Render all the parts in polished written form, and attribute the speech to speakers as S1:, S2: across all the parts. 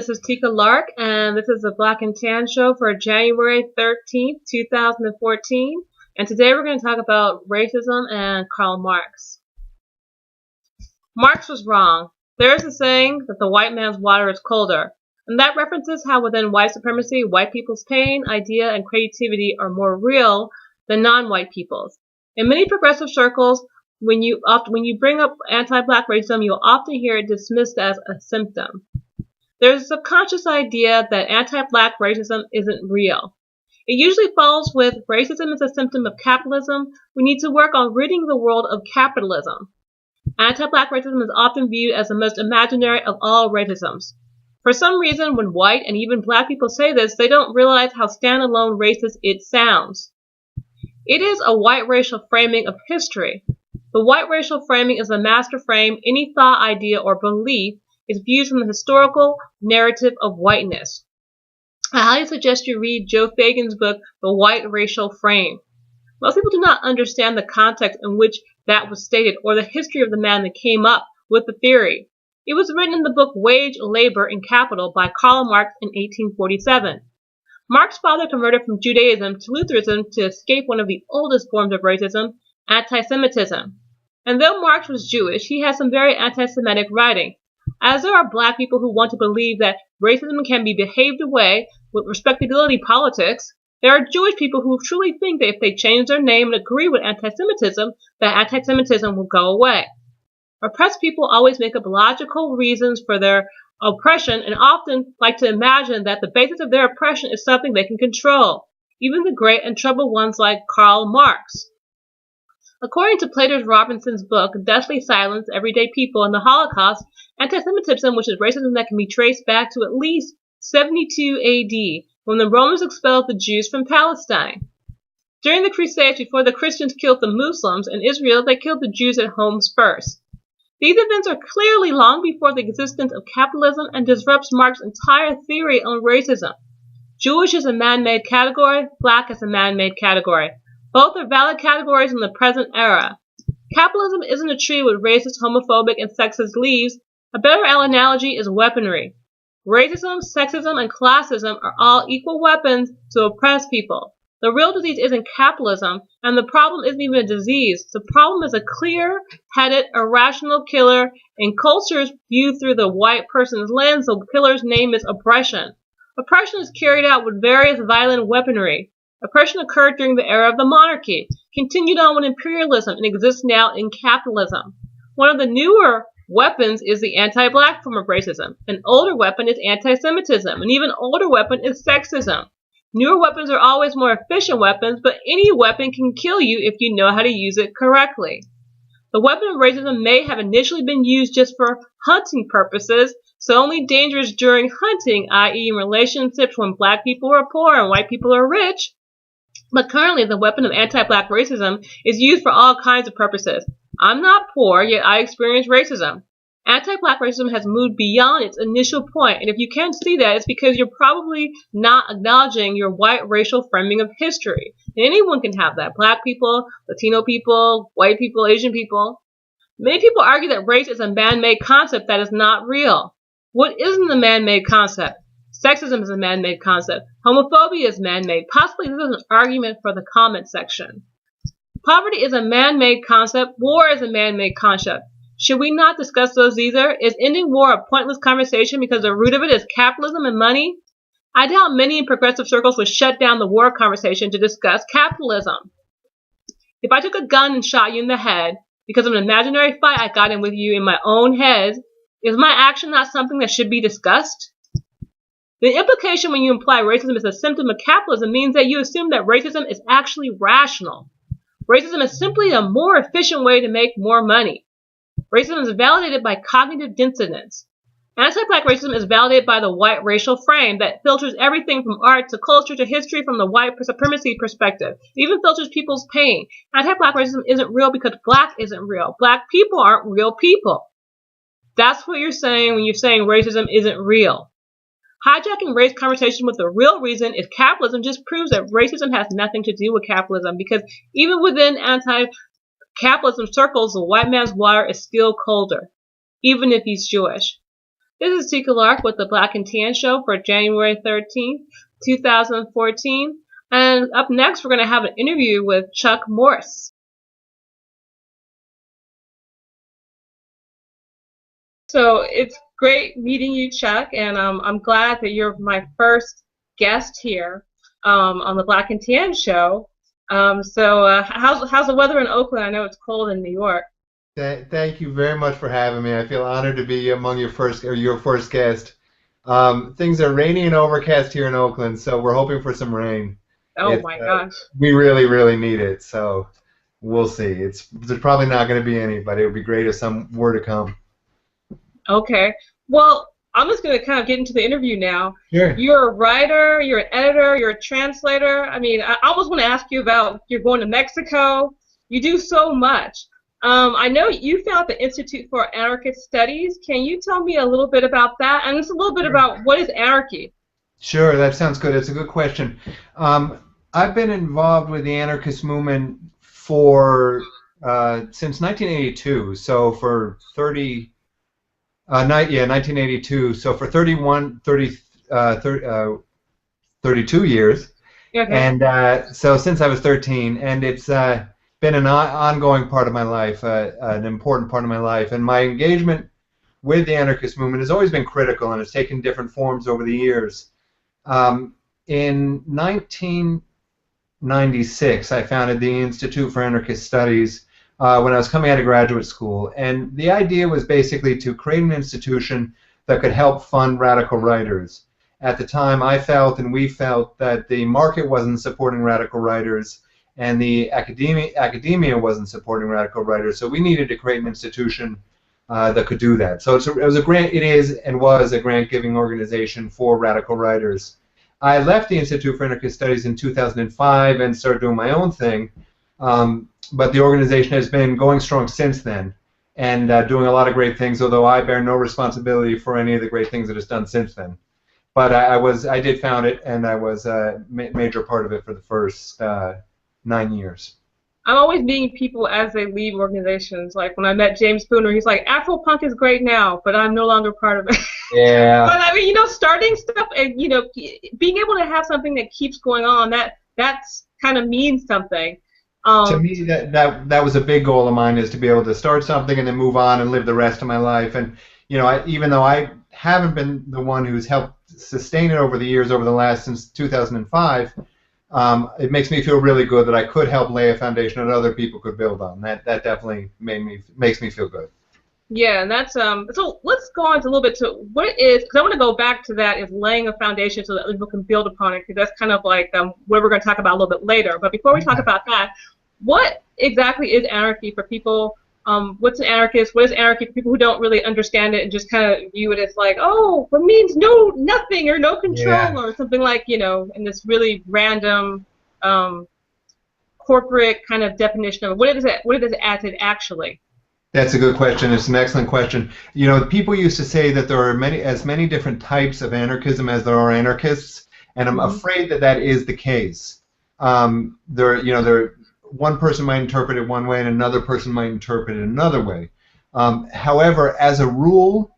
S1: this is Tika Lark, and this is the Black and Tan Show for January 13th, 2014. And today we're going to talk about racism and Karl Marx. Marx was wrong. There is a saying that the white man's water is colder, and that references how within white supremacy, white people's pain, idea, and creativity are more real than non-white people's. In many progressive circles, when you bring up anti-black racism, you'll often hear it dismissed as a symptom. There's a subconscious idea that anti-black racism isn't real. It usually follows with racism is a symptom of capitalism. We need to work on ridding the world of capitalism. Anti-black racism is often viewed as the most imaginary of all racisms. For some reason, when white and even black people say this, they don't realize how standalone racist it sounds. It is a white racial framing of history. The white racial framing is the master frame. Any thought, idea, or belief is viewed from the historical narrative of whiteness. I highly suggest you read Joe Fagan's book, The White Racial Frame. Most people do not understand the context in which that was stated or the history of the man that came up with the theory. It was written in the book Wage, Labor, and Capital by Karl Marx in 1847. Marx's father converted from Judaism to Lutheranism to escape one of the oldest forms of racism, anti-Semitism. And though Marx was Jewish, he has some very anti-Semitic writing. As there are black people who want to believe that racism can be behaved away with respectability politics, there are Jewish people who truly think that if they change their name and agree with anti-Semitism, that anti-Semitism will go away. Oppressed people always make up logical reasons for their oppression and often like to imagine that the basis of their oppression is something they can control, even the great and troubled ones like Karl Marx. According to Plater Robinson's book, Deathly Silence, Everyday People and the Holocaust, anti-Semitism, which is racism that can be traced back to at least 72 AD, when the Romans expelled the Jews from Palestine. During the Crusades, before the Christians killed the Muslims in Israel, they killed the Jews at homes first. These events are clearly long before the existence of capitalism and disrupts Marx's entire theory on racism. Jewish is a man-made category, black is a man-made category. Both are valid categories in the present era. Capitalism isn't a tree with racist, homophobic, and sexist leaves. A better analogy is weaponry. Racism, sexism, and classism are all equal weapons to oppress people. The real disease isn't capitalism, and the problem isn't even a disease. The problem is a clear-headed, irrational killer in cultures viewed through the white person's lens. The killer's name is oppression. Oppression is carried out with various violent weaponry. Oppression occurred during the era of the monarchy, continued on with imperialism, and exists now in capitalism. One of the newer weapons is the anti-black form of racism. An older weapon is anti-Semitism. An even older weapon is sexism. Newer weapons are always more efficient weapons, but any weapon can kill you if you know how to use it correctly. The weapon of racism may have initially been used just for hunting purposes, so only dangerous during hunting, i.e. in relationships when black people are poor and white people are rich. But currently, the weapon of anti-black racism is used for all kinds of purposes. I'm not poor, yet I experience racism. Anti-black racism has moved beyond its initial point, and if you can't see that, it's because you're probably not acknowledging your white racial framing of history. And anyone can have that. Black people, Latino people, white people, Asian people. Many people argue that race is a man-made concept that is not real. What isn't a man-made concept? Sexism is a man-made concept. Homophobia is man-made. Possibly this is an argument for the comment section. Poverty is a man-made concept. War is a man-made concept. Should we not discuss those either? Is ending war a pointless conversation because the root of it is capitalism and money? I doubt many in progressive circles would shut down the war conversation to discuss capitalism. If I took a gun and shot you in the head because of an imaginary fight I got in with you in my own head, is my action not something that should be discussed? The implication when you imply racism is a symptom of capitalism means that you assume that racism is actually rational. Racism is simply a more efficient way to make more money. Racism is validated by cognitive dissonance. Anti-black racism is validated by the white racial frame that filters everything from art to culture to history from the white supremacy perspective. It even filters people's pain. Anti-black racism isn't real because black isn't real. Black people aren't real people. That's what you're saying when you're saying racism isn't real. Hijacking race conversation with the real reason is capitalism just proves that racism has nothing to do with capitalism, because even within anti-capitalism circles, the white man's water is still colder, even if he's Jewish. This is Tika Lark with the Black and Tan Show for January 13th, 2014. And up next, we're going to have an interview with Chuck Morse. So it's great meeting you, Chuck, and I'm glad that you're my first guest here on the Black and Tan Show. How's the weather in Oakland? I know it's cold in New York.
S2: Thank you very much for having me. I feel honored to be among your first guest. Things are rainy and overcast here in Oakland, so we're hoping for some rain.
S1: Oh my gosh.
S2: We really, really need it, so we'll see. There's probably not going to be any, but it would be great if some were to come.
S1: Okay. Well, I'm just going to kind of get into the interview now.
S2: Sure.
S1: You're a writer, you're an editor, you're a translator. I mean, I almost want to ask you about you're going to Mexico. You do so much. I know you found the Institute for Anarchist Studies. Can you tell me a little bit about that? And just a little bit about what is anarchy?
S2: Sure, that sounds good. It's a good question. I've been involved with the anarchist movement since 1982, so for 1982, so for 32 years.
S1: Okay.
S2: And so since I was 13, and it's been an ongoing part of my life, an important part of my life, and my engagement with the anarchist movement has always been critical, and it's taken different forms over the years. In 1996, I founded the Institute for Anarchist Studies when I was coming out of graduate school, and the idea was basically to create an institution that could help fund radical writers. At the time, I felt and we felt that the market wasn't supporting radical writers, and the academia wasn't supporting radical writers, so we needed to create an institution that could do that. So it is and was a grant-giving organization for radical writers. I left the Institute for Anarchist Studies in 2005 and started doing my own thing, but the organization has been going strong since then and doing a lot of great things, although I bear no responsibility for any of the great things that it's done since then. But I did found it, and I was a major part of it for the first 9 years.
S1: I'm always meeting people as they leave organizations. Like when I met James Spooner, he's like, Afropunk is great now, but I'm no longer part of it.
S2: Yeah.
S1: But I mean, starting stuff and, being able to have something that keeps going on, that's kind of means something.
S2: To me, that was a big goal of mine, is to be able to start something and then move on and live the rest of my life. And, even though I haven't been the one who's helped sustain it over the years, since 2005, it makes me feel really good that I could help lay a foundation that other people could build on. That definitely makes me feel good.
S1: Yeah, and that's so let's go on to a little bit to what it is, because I want to go back to that, is laying a foundation so that people can build upon it, because that's kind of like what we're going to talk about a little bit later. But before we talk about that, what exactly is anarchy for people? What's an anarchist? What is anarchy for people who don't really understand it and just kind of view it as like, oh, it means nothing or no control or something like, in this really random corporate kind of definition of it. What does it actually?
S2: That's a good question. It's an excellent question. People used to say that there are as many different types of anarchism as there are anarchists, and I'm afraid that is the case. One person might interpret it one way and another person might interpret it another way. However, as a rule,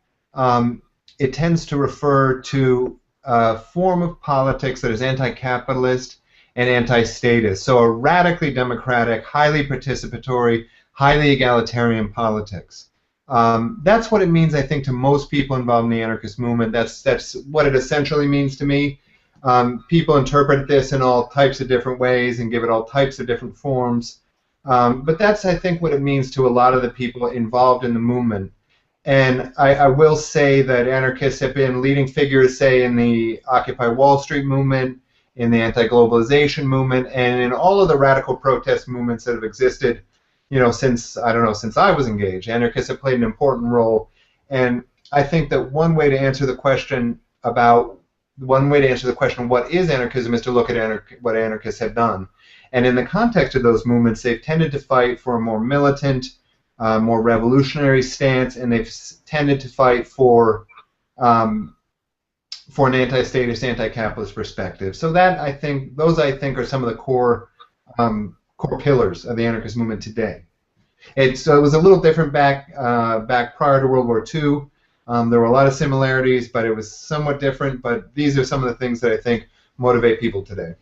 S2: it tends to refer to a form of politics that is anti-capitalist and anti-statist. So a radically democratic, highly participatory, highly egalitarian politics. That's what it means, I think, to most people involved in the anarchist movement. That's what it essentially means to me. People interpret this in all types of different ways and give it all types of different forms. But that's, I think, what it means to a lot of the people involved in the movement. And I will say that anarchists have been leading figures, say, in the Occupy Wall Street movement, in the anti-globalization movement, and in all of the radical protest movements that have existed, since I was engaged. Anarchists have played an important role. And I think that one way to answer the question, what is anarchism, is to look at what anarchists have done. And in the context of those movements, they've tended to fight for a more militant, more revolutionary stance, and they've tended to fight for an anti-statist, anti-capitalist perspective. So those I think are some of the core pillars of the anarchist movement today. It was a little different back prior to World War II. There were a lot of similarities, but it was somewhat different. But these are some of the things that I think motivate people today.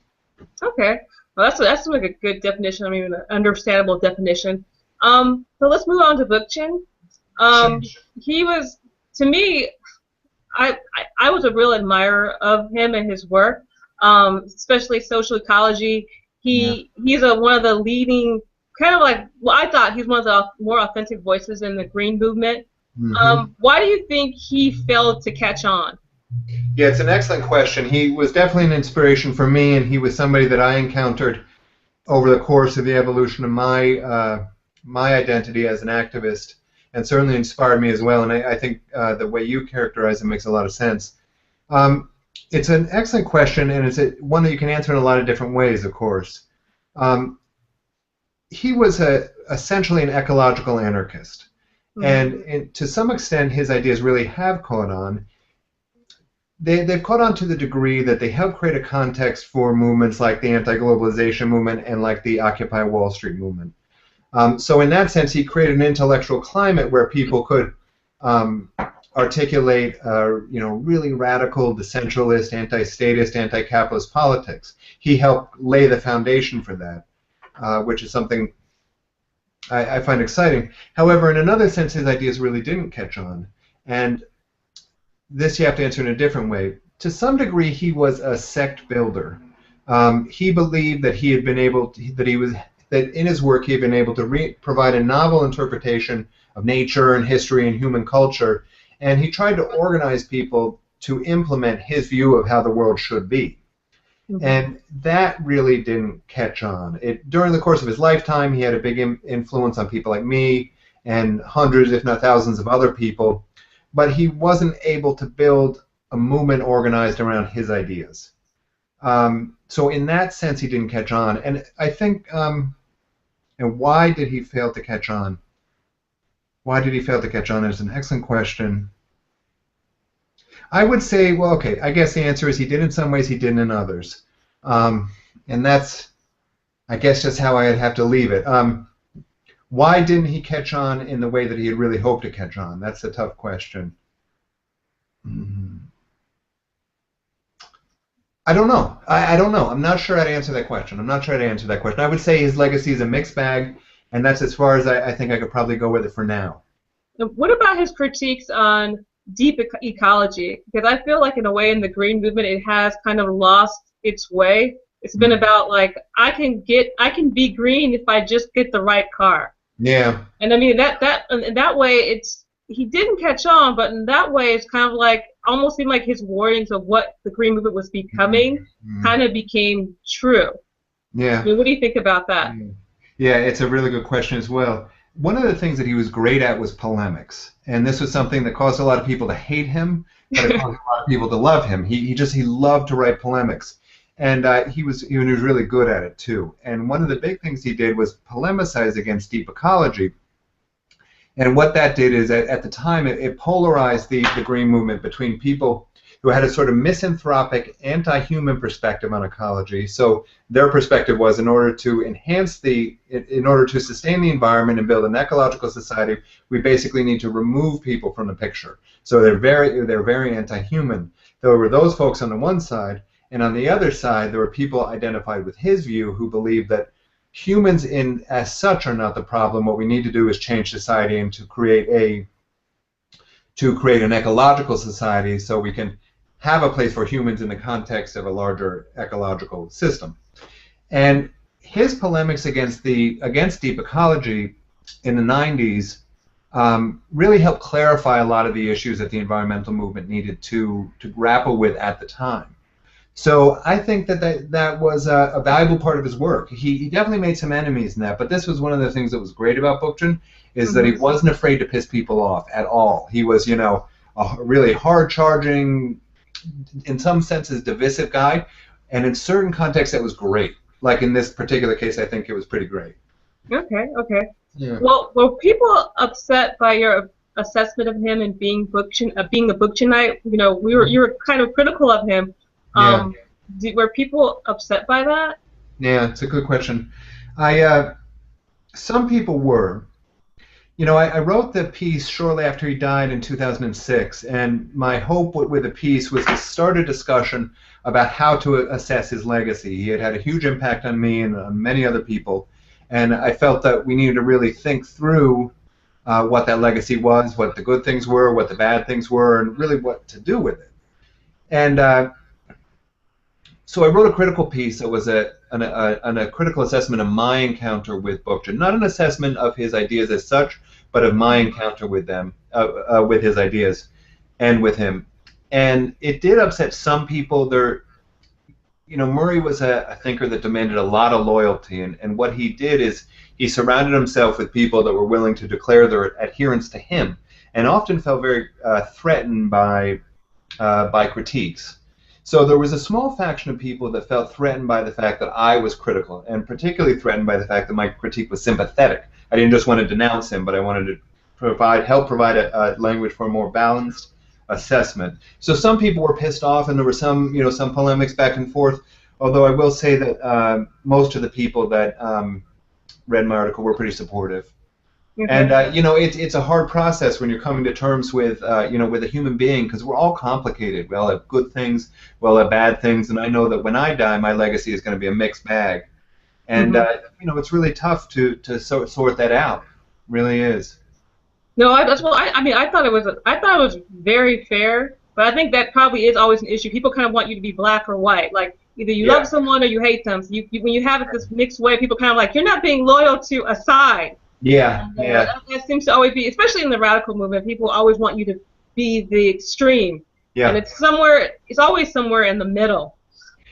S1: Okay. Well, that's like a good definition. I mean, an understandable definition. So let's move on to Bookchin. Um, he was, to me, I was a real admirer of him and his work, especially social ecology.
S2: Yeah.
S1: He's one of the leading, kind of like, well, I thought he's one of the more authentic voices in the green movement.
S2: Hmm.
S1: Why do you think he failed to catch on?
S2: Yeah, it's an excellent question. He was definitely an inspiration for me, and he was somebody that I encountered over the course of the evolution of my identity as an activist, and certainly inspired me as well. And I think the way you characterize it makes a lot of sense. Um, it's an excellent question, and one that you can answer in a lot of different ways, of course. Um, he was essentially an ecological anarchist, and to some extent, his ideas really have caught on. They've caught on to the degree that they help create a context for movements like the anti-globalization movement and like the Occupy Wall Street movement. So in that sense, he created an intellectual climate where people could articulate, really radical, decentralist, anti-statist, anti-capitalist politics. He helped lay the foundation for that, which is something I find exciting. However, in another sense, his ideas really didn't catch on, and this you have to answer in a different way. To some degree, he was a sect builder. He believed that he had been able to, that in his work he had been able to provide a novel interpretation of nature and history and human culture, and he tried to organize people to implement his view of how the world should be. Mm-hmm. And that really didn't catch on. During the course of his lifetime, he had a big influence on people like me and hundreds, if not thousands, of other people, but he wasn't able to build a movement organized around his ideas. So in that sense, he didn't catch on. And I think, and why did he fail to catch on? Why did he fail to catch on is an excellent question. I would say, well, okay, I guess the answer is he did in some ways, he didn't in others. And that's, I guess, just how I'd have to leave it. Why didn't he catch on in the way that he had really hoped to catch on? That's a tough question. I don't know. I don't know. I'm not sure how to answer that question. I would say his legacy is a mixed bag, and that's as far as I think I could probably go with it for now.
S1: What about his critiques on deep ecology? Because I feel like in a way in the green movement it has kind of lost its way. It's been about like I can be green if I just get the right car.
S2: Yeah.
S1: And I mean in that way he didn't catch on, but in that way it's kind of like almost seemed like his warnings of what the green movement was becoming kind of became true.
S2: Yeah.
S1: I mean, what do you think about that?
S2: Yeah, it's a really good question as well. One of the things that he was great at was polemics, and this was something that caused a lot of people to hate him, but it caused a lot of people to love him. He loved to write polemics. And he was really good at it too. And one of the big things he did was polemicize against deep ecology. And what that did is, at the time, it polarized the green movement between people who had a sort of misanthropic, anti-human perspective on ecology. So their perspective was, in order to sustain the environment and build an ecological society, we basically need to remove people from the picture. So they're very anti-human. There were those folks on the one side. And on the other side, there were people identified with his view who believed that humans as such are not the problem. What we need to do is change society and to create an ecological society so we can have a place for humans in the context of a larger ecological system. And his polemics against deep ecology in the 90s really helped clarify a lot of the issues that the environmental movement needed to grapple with at the time. So I think that was a valuable part of his work. He definitely made some enemies in that, but this was one of the things that was great about Bookchin, is that he wasn't afraid to piss people off at all. He was, a really hard-charging, in some senses, divisive guy, and in certain contexts that was great. Like in this particular case, I think it was pretty great.
S1: Okay.
S2: Yeah.
S1: Well, were people upset by your assessment of him and being a Bookchinite? You were kind of critical of him. Were people upset by that?
S2: Yeah, it's a good question. Some people were. I wrote the piece shortly after he died in 2006, and my hope with the piece was to start a discussion about how to assess his legacy. He had had a huge impact on me and on many other people, and I felt that we needed to really think through what that legacy was, what the good things were, what the bad things were, and really what to do with it. And so I wrote a critical piece that was a critical assessment of my encounter with Bookchin, not an assessment of his ideas as such, but of my encounter with them, with his ideas, and with him. And it did upset some people. Murray was a thinker that demanded a lot of loyalty, and what he did is he surrounded himself with people that were willing to declare their adherence to him, and often felt very threatened by critiques. So there was a small faction of people that felt threatened by the fact that I was critical, and particularly threatened by the fact that my critique was sympathetic. I didn't just want to denounce him, but I wanted to help provide a language for a more balanced assessment. So some people were pissed off, and there were some polemics back and forth. Although I will say that most of the people that read my article were pretty supportive. And it's a hard process when you're coming to terms with with a human being, because we're all complicated. We all have good things, we all have bad things, and I know that when I die, my legacy is going to be a mixed bag. And it's really tough to sort that out. It really is.
S1: No, I thought it was very fair, but I think that probably is always an issue. People kind of want you to be black or white, like either you love someone or you hate them. So when you have it this mixed way, people kind of like, you're not being loyal to a side.
S2: Yeah,
S1: That seems to always be, especially in the radical movement, people always want you to be the extreme. Yeah. And it's always somewhere in the middle.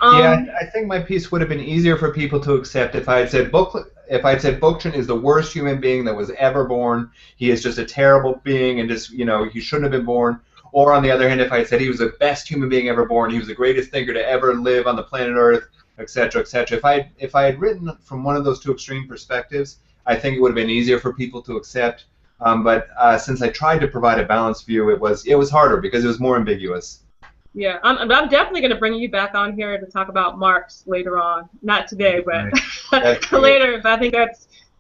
S2: I think my piece would have been easier for people to accept if I had said Bookchin is the worst human being that was ever born. He is just a terrible being, and just he shouldn't have been born. Or on the other hand, if I had said he was the best human being ever born, he was the greatest thinker to ever live on the planet Earth, etc., etc. If I had written from one of those two extreme perspectives, I think it would have been easier for people to accept. But since I tried to provide a balanced view, it was harder because it was more ambiguous.
S1: Yeah, I'm definitely going to bring you back on here to talk about Marx later on. Not today, but later. But I think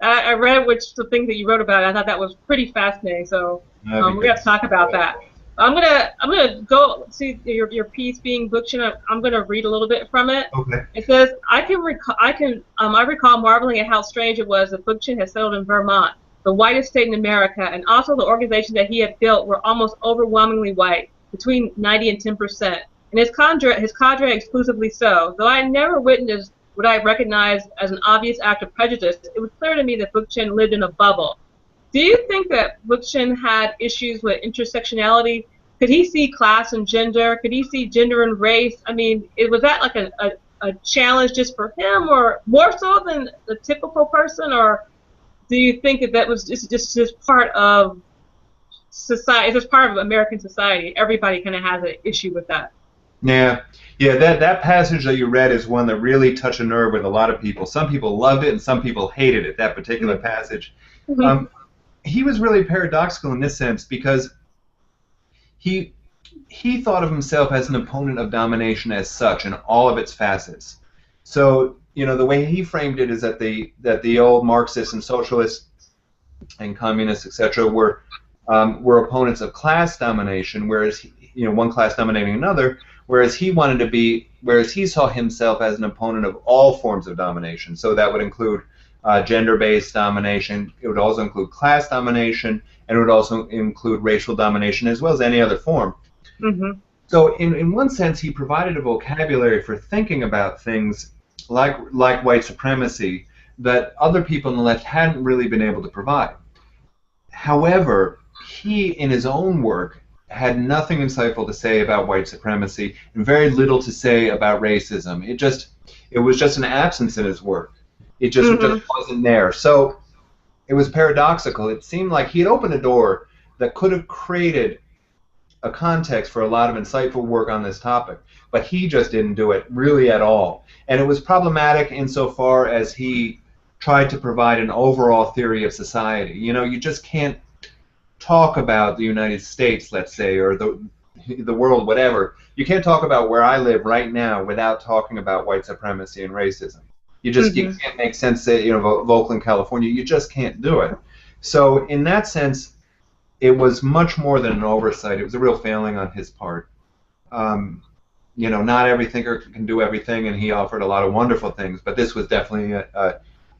S1: I read the things that you wrote about it. I thought that was pretty fascinating. So we're going to talk about that. I'm gonna go see your piece being Bookchin. I'm gonna read a little bit from it.
S2: Okay.
S1: It says, I recall marveling at how strange it was that Bookchin had settled in Vermont, the whitest state in America, and also the organization that he had built were almost overwhelmingly white, between 90 and 10%, and his cadre exclusively so. Though I never witnessed what I recognized as an obvious act of prejudice, it was clear to me that Bookchin lived in a bubble. Do you think that Bookchin had issues with intersectionality? Could he see class and gender? Could he see gender and race? I mean, was that like a challenge just for him, or more so than the typical person? Or do you think that was just part of society? It's just part of American society. Everybody kind of has an issue with that.
S2: Yeah. That passage that you read is one that really touched a nerve with a lot of people. Some people loved it, and some people hated it. That particular passage. Mm-hmm. He was really paradoxical in this sense because he thought of himself as an opponent of domination as such in all of its facets. So the way he framed it is that the old Marxists and socialists and communists, etc., were opponents of class domination, whereas one class dominating another, whereas he saw himself as an opponent of all forms of domination. So that would include gender-based domination. It would also include class domination, and it would also include racial domination, as well as any other form. Mm-hmm. So in one sense, he provided a vocabulary for thinking about things like white supremacy that other people on the left hadn't really been able to provide. However, he, in his own work, had nothing insightful to say about white supremacy and very little to say about racism. It was just an absence in his work. It just wasn't there. So it was paradoxical. It seemed like he had opened a door that could have created a context for a lot of insightful work on this topic, but he just didn't do it really at all. And it was problematic insofar as he tried to provide an overall theory of society. You just can't talk about the United States, let's say, or the world, whatever. You can't talk about where I live right now without talking about white supremacy and racism. You can't make sense, Oakland, California. You just can't do it. So in that sense, it was much more than an oversight. It was a real failing on his part. Um, not every thinker can do everything, and he offered a lot of wonderful things, but this was definitely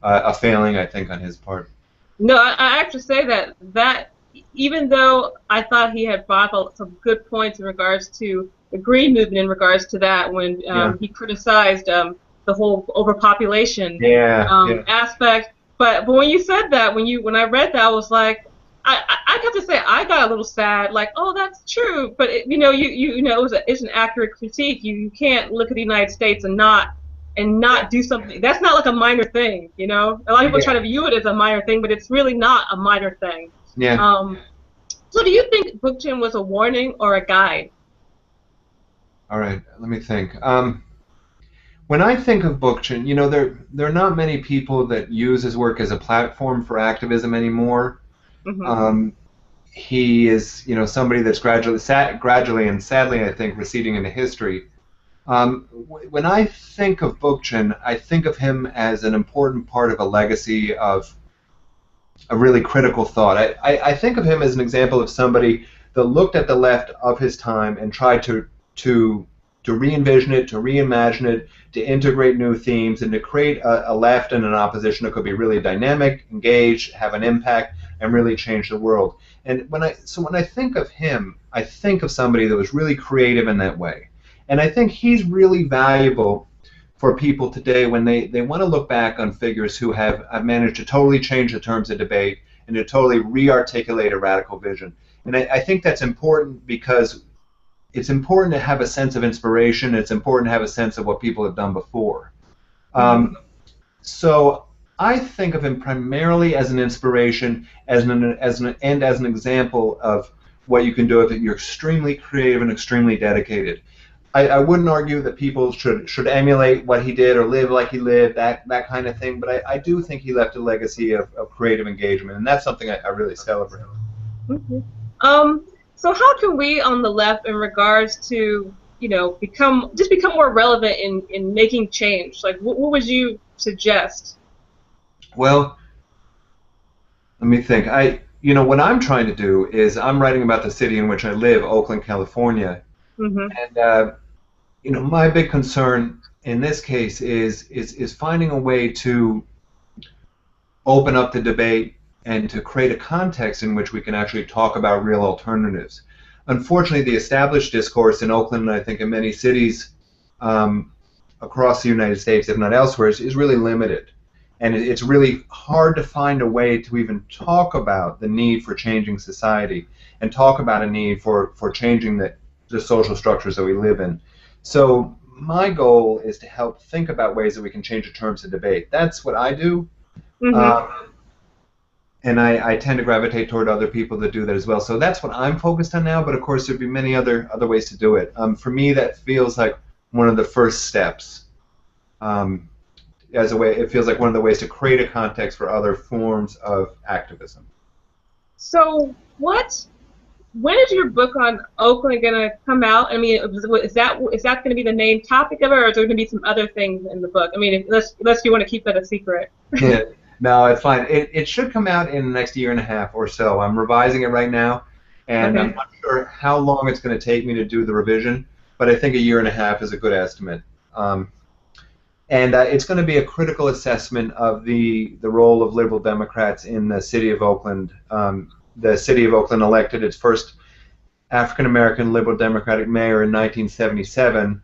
S2: a failing, I think, on his part.
S1: No, I have to say that even though I thought he had brought up some good points in regards to the green movement, in regards to that, when
S2: Yeah,
S1: he criticized the whole overpopulation
S2: yeah, yeah,
S1: aspect. But when you said that, when I read that, I was like, I have to say I got a little sad. Like, oh, that's true. But it's an accurate critique. You can't look at the United States and not do something. That's not like a minor thing, you know. A lot of people try
S2: yeah,
S1: to view it as a minor thing, but it's really not a minor thing.
S2: yeah.
S1: Um, so, do you think Bookchin was a warning or a guide?
S2: All right, let me think. When I think of Bookchin, there are not many people that use his work as a platform for activism anymore.
S1: Hmm.
S2: Um, he is, somebody that's gradually and sadly, I think, receding into history. When I think of Bookchin, I think of him as an important part of a legacy of a really critical thought. I think of him as an example of somebody that looked at the left of his time and tried to to re-envision it, to reimagine it, to integrate new themes, and to create a left and an opposition that could be really dynamic, engaged, have an impact, and really change the world. And when I think of him, I think of somebody that was really creative in that way. And I think he's really valuable for people today when they want to look back on figures who have managed to totally change the terms of debate and to totally re-articulate a radical vision. And I think that's important because it's important to have a sense of inspiration. It's important to have a sense of what people have done before.
S1: Hmm.
S2: Um, so I think of him primarily as an inspiration, and as an example of what you can do if you're extremely creative and extremely dedicated. I wouldn't argue that people should emulate what he did or live like he lived, that kind of thing, but I do think he left a legacy of creative engagement, and that's something I really celebrate.
S1: Hmm. Um, so, how can we on the left, in regards to become more relevant in making change? Like, what would you suggest?
S2: Well, let me think. What I'm trying to do is I'm writing about the city in which I live, Oakland, California,
S1: Hmm.
S2: and my big concern in this case is finding a way to open up the debate and to create a context in which we can actually talk about real alternatives. Unfortunately, the established discourse in Oakland, and I think in many cities um, across the United States, if not elsewhere, is really limited. And it's really hard to find a way to even talk about the need for changing society and talk about a need for changing the social structures that we live in. So my goal is to help think about ways that we can change the terms of debate. That's what I do.
S1: Hmm.
S2: Um, and I tend to gravitate toward other people that do that as well. So that's what I'm focused on now. But of course, there'd be many other ways to do it. For me, that feels like one of the first steps. Um, as a way, it feels like one of the ways to create a context for other forms of activism.
S1: So, when is your book on Oakland gonna come out? I mean, is that going to be the main topic of it, or is there going to be some other things in the book? I mean, unless you want to keep that a secret.
S2: Yeah. No, it's fine. It should come out in the next year and a half or so. I'm revising it right now, and I'm
S1: Okay.
S2: not sure how long it's going to take me to do the revision, but I think a year and a half is a good estimate. And it's going to be a critical assessment of the role of liberal Democrats in the city of Oakland. The city of Oakland elected its first African American liberal Democratic mayor in 1977,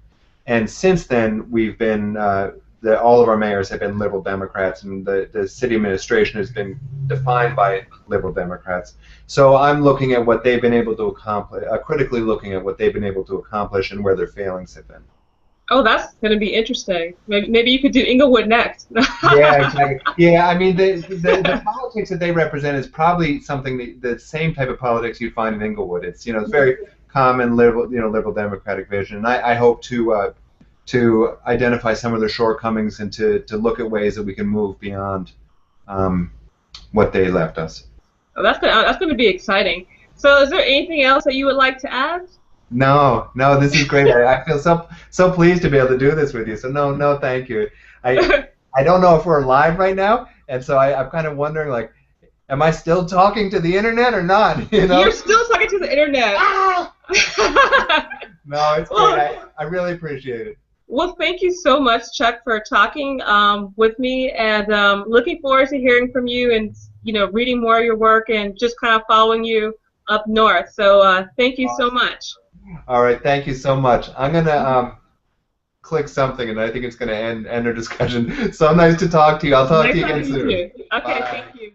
S2: and since then we've been all of our mayors have been liberal Democrats, and the city administration has been defined by liberal Democrats. So I'm looking at what they've been able to accomplish, critically looking at what they've been able to accomplish and where their failings have been.
S1: Oh, that's going to be interesting. Maybe you could do Inglewood next.
S2: Yeah, exactly. Yeah, I mean the politics that they represent is probably something the same type of politics you'd find in Inglewood. It's very common liberal democratic vision. And I hope to identify some of their shortcomings and to look at ways that we can move beyond um, what they left us.
S1: Oh, that's gonna be exciting. So, is there anything else that you would like to add?
S2: No, no, this is great. I feel so pleased to be able to do this with you. So no, no, thank you. I I don't know if we're live right now, and so I'm kind of wondering like Am I still talking to the internet or not? You know?
S1: You're still talking to the internet.
S2: Ah! No, it's great.
S1: Well,
S2: I really appreciate it.
S1: well, thank you so much, Chuck, for talking with me, and looking forward to hearing from you and reading more of your work and just kind of following you up north. So thank you so much.
S2: All right, thank you so much. I'm gonna click something, and I think it's gonna end our discussion. So nice to talk to you. I'll talk to
S1: Nice
S2: you again
S1: talking to
S2: soon.
S1: you. Okay,
S2: Bye.
S1: thank you.